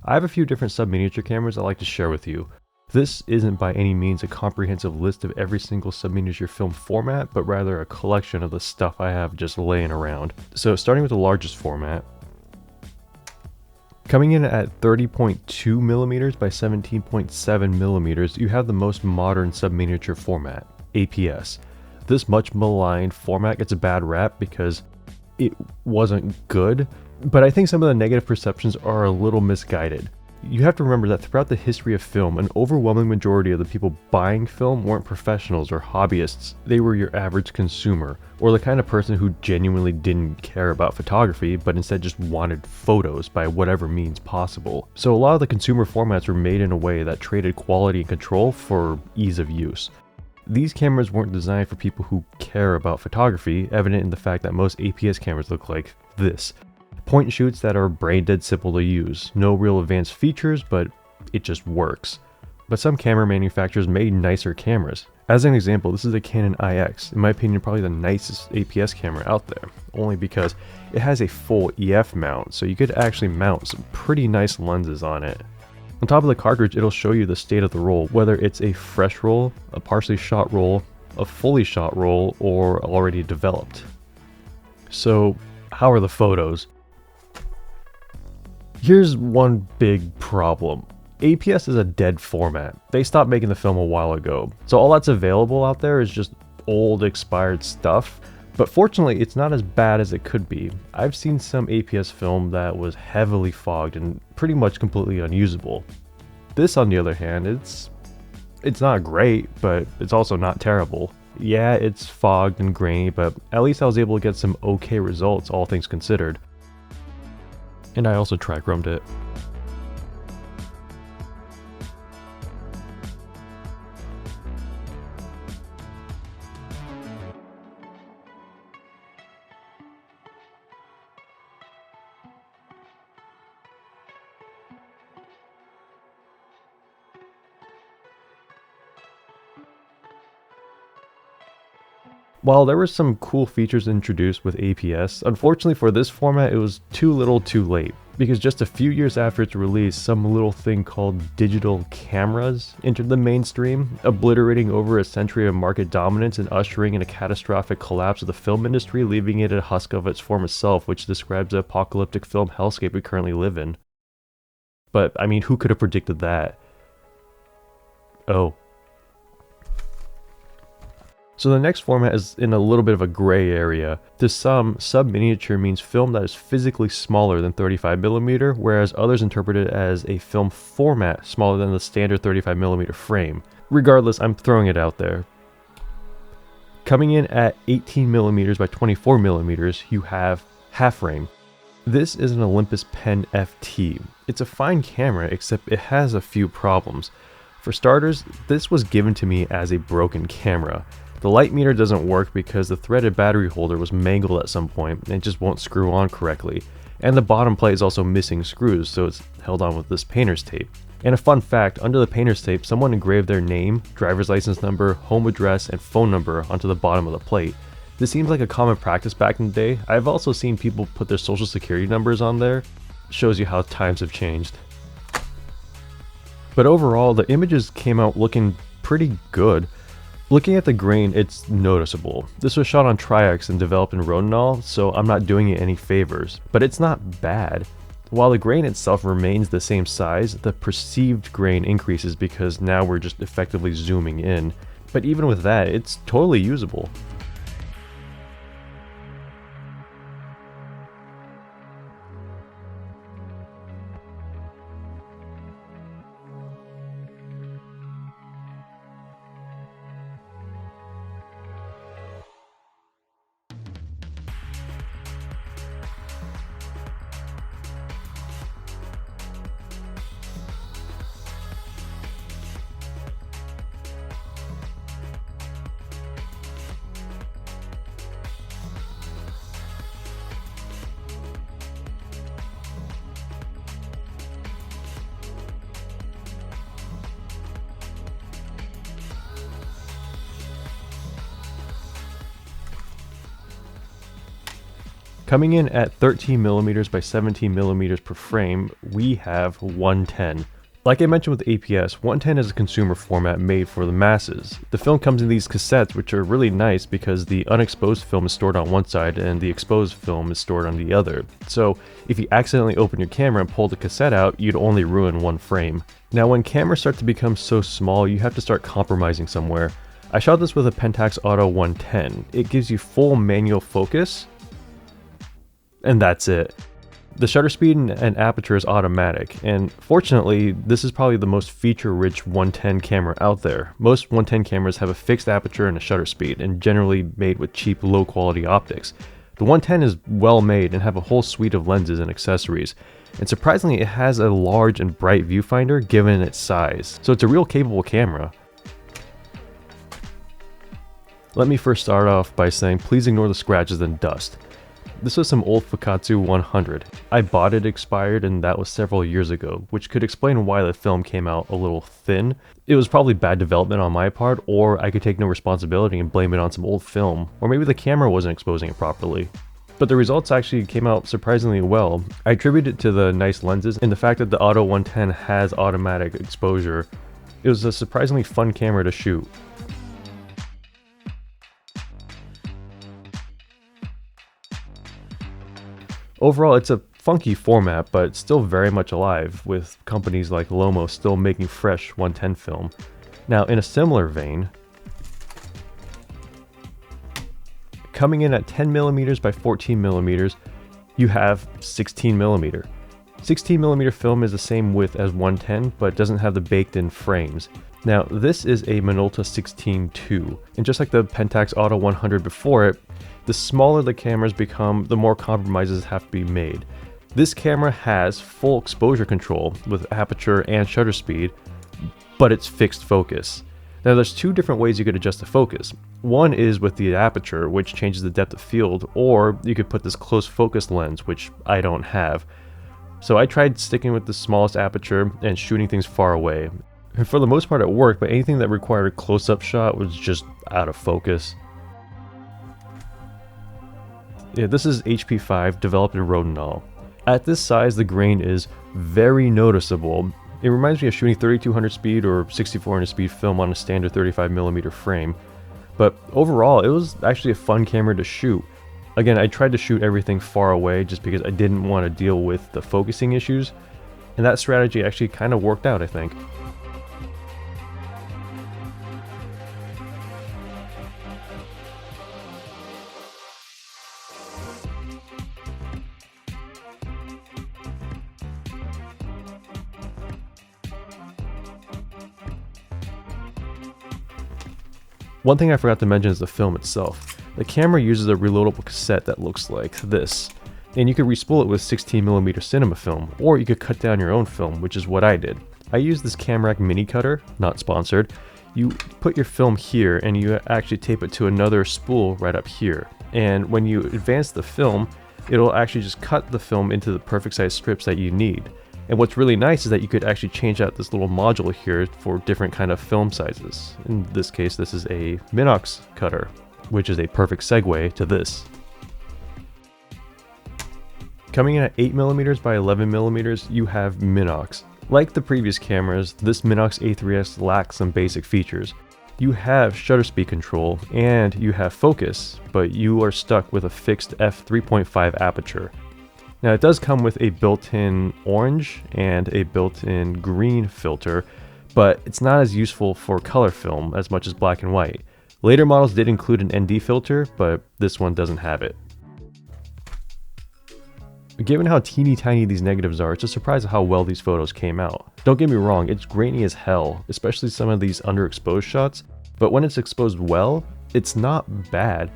I have a few different sub-miniature cameras I'd like to share with you. This isn't by any means a comprehensive list of every single sub-miniature film format, but rather a collection of the stuff I have just laying around. So starting with the largest format, coming in at 30.2 millimeters by 17.7 millimeters, you have the most modern sub-miniature format, APS. This much maligned format gets a bad rap because it wasn't good, but I think some of the negative perceptions are a little misguided. You have to remember that throughout the history of film, an overwhelming majority of the people buying film weren't professionals or hobbyists. They were your average consumer, or the kind of person who genuinely didn't care about photography, but instead just wanted photos by whatever means possible. So a lot of the consumer formats were made in a way that traded quality and control for ease of use. These cameras weren't designed for people who care about photography, evident in the fact that most APS cameras look like this. Point and shoots that are brain dead simple to use. No real advanced features, but it just works. But some camera manufacturers made nicer cameras. As an example, this is a Canon IX, in my opinion probably the nicest APS camera out there, only because it has a full EF mount, so you could actually mount some pretty nice lenses on it. On top of the cartridge, it'll show you the state of the roll, whether it's a fresh roll, a partially shot roll, a fully shot roll, or already developed. So, how are the photos? Here's one big problem. APS is a dead format. They stopped making the film a while ago. So all that's available out there is just old expired stuff. But fortunately, it's not as bad as it could be. I've seen some APS film that was heavily fogged and pretty much completely unusable. This, on the other hand, it's not great, but it's also not terrible. Yeah, it's fogged and grainy, but at least I was able to get some okay results, all things considered. And I also trichromed it. While there were some cool features introduced with APS, unfortunately for this format it was too little too late, because just a few years after its release, some little thing called digital cameras entered the mainstream, obliterating over a century of market dominance and ushering in a catastrophic collapse of the film industry, leaving it a husk of its former self, which describes the apocalyptic film hellscape we currently live in. But I mean, who could have predicted that? Oh. So the next format is in a little bit of a gray area. To some, sub-miniature means film that is physically smaller than 35mm, whereas others interpret it as a film format smaller than the standard 35mm frame. Regardless, I'm throwing it out there. Coming in at 18mm by 24mm, you have half frame. This is an Olympus Pen FT. It's a fine camera, except it has a few problems. For starters, this was given to me as a broken camera. The light meter doesn't work because the threaded battery holder was mangled at some point and it just won't screw on correctly. And the bottom plate is also missing screws, so it's held on with this painter's tape. And a fun fact, under the painter's tape, someone engraved their name, driver's license number, home address, and phone number onto the bottom of the plate. This seems like a common practice back in the day. I've also seen people put their social security numbers on there. Shows you how times have changed. But overall, the images came out looking pretty good. Looking at the grain, it's noticeable. This was shot on Tri-X and developed in Rodinal, so I'm not doing it any favors, but it's not bad. While the grain itself remains the same size, the perceived grain increases because now we're just effectively zooming in. But even with that, it's totally usable. Coming in at 13mm by 17mm per frame, we have 110. Like I mentioned with APS, 110 is a consumer format made for the masses. The film comes in these cassettes, which are really nice because the unexposed film is stored on one side and the exposed film is stored on the other. So if you accidentally open your camera and pull the cassette out, you'd only ruin one frame. Now when cameras start to become so small, you have to start compromising somewhere. I shot this with a Pentax Auto 110. It gives you full manual focus, and that's it. The shutter speed and aperture is automatic, and fortunately, this is probably the most feature-rich 110 camera out there. Most 110 cameras have a fixed aperture and a shutter speed, and generally made with cheap, low-quality optics. The 110 is well made and have a whole suite of lenses and accessories, and surprisingly, it has a large and bright viewfinder given its size, so it's a real capable camera. Let me first start off by saying please ignore the scratches and dust. This was some old Fukatsu 100. I bought it expired and that was several years ago, which could explain why the film came out a little thin. It was probably bad development on my part, or I could take no responsibility and blame it on some old film, or maybe the camera wasn't exposing it properly. But the results actually came out surprisingly well. I attribute it to the nice lenses and the fact that the Auto 110 has automatic exposure. It was a surprisingly fun camera to shoot. Overall, it's a funky format, but still very much alive, with companies like Lomo still making fresh 110 film. Now, in a similar vein, coming in at 10mm by 14mm, you have 16mm. 16mm film is the same width as 110, but doesn't have the baked-in frames. Now, this is a Minolta 16-2, and just like the Pentax Auto 100 before it, the smaller the cameras become, the more compromises have to be made. This camera has full exposure control with aperture and shutter speed, but it's fixed focus. Now there's two different ways you could adjust the focus. One is with the aperture, which changes the depth of field, or you could put this close focus lens, which I don't have. So I tried sticking with the smallest aperture and shooting things far away. And for the most part it worked, but anything that required a close-up shot was just out of focus. Yeah, this is HP5 developed in Rodinal. At this size, the grain is very noticeable. It reminds me of shooting 3200 speed or 6400 speed film on a standard 35mm frame. But overall, it was actually a fun camera to shoot. Again, I tried to shoot everything far away just because I didn't want to deal with the focusing issues. And that strategy actually kind of worked out, I think. One thing I forgot to mention is the film itself. The camera uses a reloadable cassette that looks like this, and you can respool it with 16mm cinema film, or you could cut down your own film, which is what I did. I used this Camrac mini cutter, not sponsored. You put your film here and you actually tape it to another spool right up here, and when you advance the film, it'll actually just cut the film into the perfect size strips that you need. And what's really nice is that you could actually change out this little module here for different kind of film sizes. In this case, this is a Minox cutter, which is a perfect segue to this. Coming in at 8mm by 11mm, you have Minox. Like the previous cameras, this Minox AIII S lacks some basic features. You have shutter speed control and you have focus, but you are stuck with a fixed f3.5 aperture. Now it does come with a built-in orange and a built-in green filter, but it's not as useful for color film as much as black and white. Later models did include an ND filter, but this one doesn't have it. Given how teeny tiny these negatives are, it's a surprise at how well these photos came out. Don't get me wrong, it's grainy as hell, especially some of these underexposed shots, but when it's exposed well, it's not bad.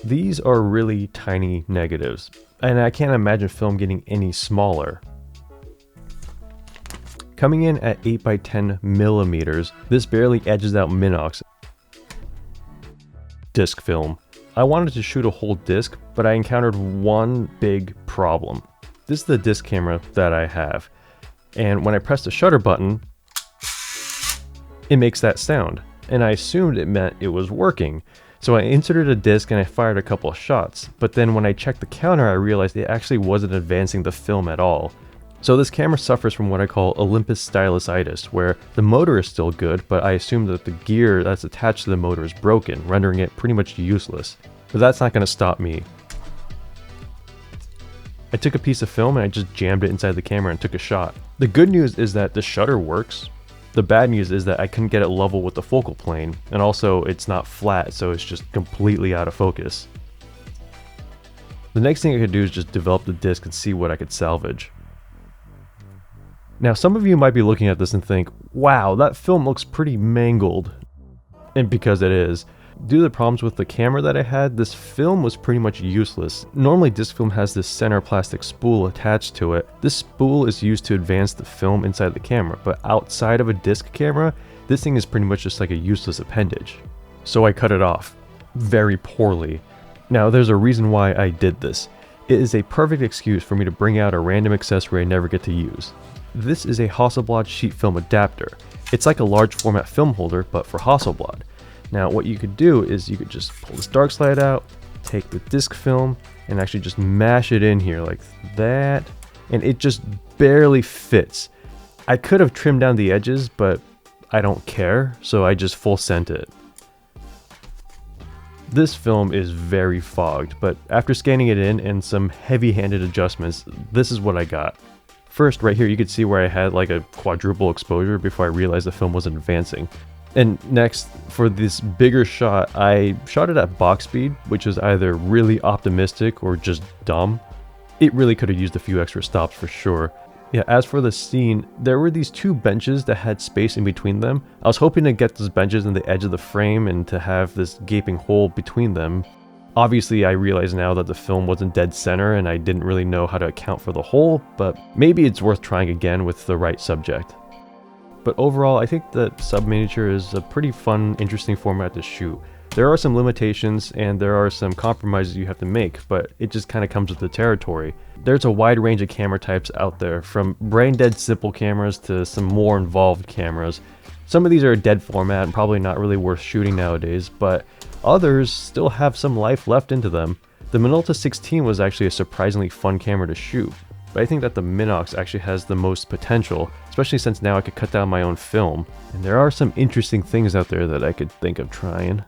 These are really tiny negatives, and I can't imagine film getting any smaller. Coming in at 8 by 10 millimeters, this barely edges out Minox disc film. I wanted to shoot a whole disc, but I encountered one big problem. This is the disc camera that I have, and when I press the shutter button, it makes that sound, and I assumed it meant it was working. So I inserted a disc and I fired a couple of shots, but then when I checked the counter I realized it actually wasn't advancing the film at all. So this camera suffers from what I call Olympus stylusitis, where the motor is still good, but I assume that the gear that's attached to the motor is broken, rendering it pretty much useless. But that's not going to stop me. I took a piece of film and I just jammed it inside the camera and took a shot. The good news is that the shutter works. The bad news is that I couldn't get it level with the focal plane, and also it's not flat, so it's just completely out of focus. The next thing I could do is just develop the disc and see what I could salvage. Now some of you might be looking at this and think, wow, that film looks pretty mangled. And because it is. Due to the problems with the camera that I had, this film was pretty much useless. Normally disc film has this center plastic spool attached to it. This spool is used to advance the film inside the camera, but outside of a disc camera, this thing is pretty much just like a useless appendage. So I cut it off. Very poorly. Now there's a reason why I did this. It is a perfect excuse for me to bring out a random accessory I never get to use. This is a Hasselblad sheet film adapter. It's like a large format film holder, but for Hasselblad. Now what you could do is you could just pull this dark slide out, take the disc film, and actually just mash it in here like that, and it just barely fits. I could have trimmed down the edges, but I don't care, so I just full sent it. This film is very fogged, but after scanning it in and some heavy-handed adjustments, this is what I got. First, right here you could see where I had like a quadruple exposure before I realized the film wasn't advancing. And next, for this bigger shot, I shot it at box speed, which is either really optimistic or just dumb. It really could have used a few extra stops for sure. Yeah, as for the scene, there were these two benches that had space in between them. I was hoping to get those benches in the edge of the frame and to have this gaping hole between them. Obviously, I realize now that the film wasn't dead center and I didn't really know how to account for the hole, but maybe it's worth trying again with the right subject. But overall, I think that Subminiature is a pretty fun, interesting format to shoot. There are some limitations and there are some compromises you have to make, but it just kind of comes with the territory. There's a wide range of camera types out there, from brain-dead simple cameras to some more involved cameras. Some of these are dead format and probably not really worth shooting nowadays, but others still have some life left into them. The Minolta 16 was actually a surprisingly fun camera to shoot. But I think that the Minox actually has the most potential, especially since now I could cut down my own film. And there are some interesting things out there that I could think of trying.